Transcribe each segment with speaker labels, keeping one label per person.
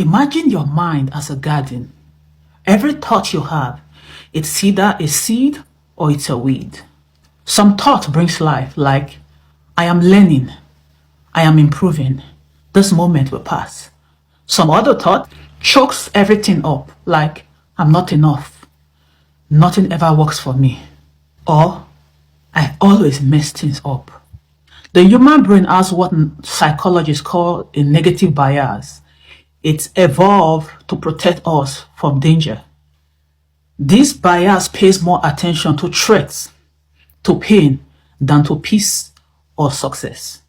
Speaker 1: Imagine your mind as a garden. Every thought you have, it's either a seed or it's a weed. Some thought brings life, like, I am learning, I am improving, this moment will pass. Some other thought chokes everything up, like, I'm not enough, nothing ever works for me, or I always mess things up. The human brain has what psychologists call a negative bias. It's evolved to protect us from danger. This bias pays more attention to threats, to pain, than to peace or success.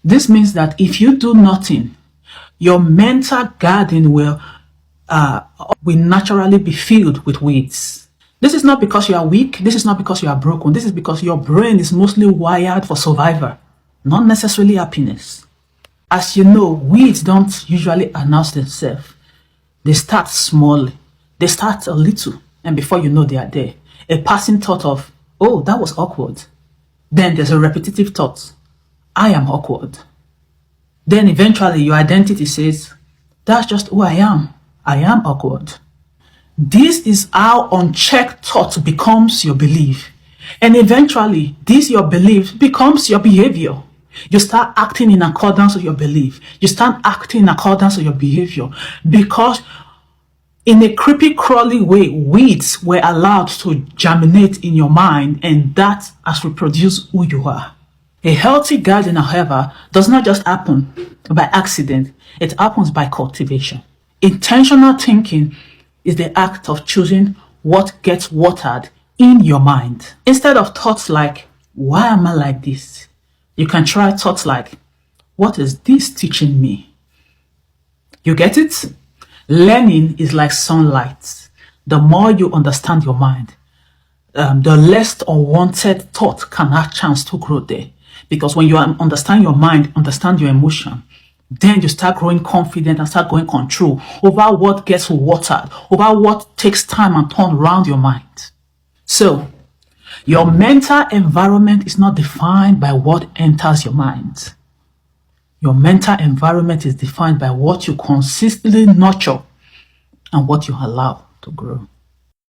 Speaker 1: This means that if you do nothing, your mental garden will naturally be filled with weeds. This is not because you are weak, this is not because you are broken, this is because your brain is mostly wired for survival, not necessarily happiness. As you know, weeds don't usually announce themselves. They start small, they start a little, and before you know they are there. A passing thought of, oh, that was awkward. Then there's a repetitive thought, I am awkward. Then eventually your identity says, that's just who I am awkward. This is how unchecked thought becomes your belief. And eventually, this your belief becomes your behavior. You start acting in accordance with your belief. You start acting in accordance with your behavior. Because in a creepy, crawly way, weeds were allowed to germinate in your mind, and that has reproduced who you are. A healthy garden, however, does not just happen by accident. It happens by cultivation. Intentional thinking is the act of choosing what gets watered in your mind. Instead of thoughts like, why am I like this? You can try thoughts like, what is this teaching me? You get it? Learning is like sunlight. The more you understand your mind, the less unwanted thought can have chance to grow there. Because when you understand your mind, understand your emotion, then you start growing confident and start going control over what gets watered, over what takes time and turn around your mind. So, your mental environment is not defined by what enters your mind. Your mental environment is defined by what you consistently nurture and what you allow to grow.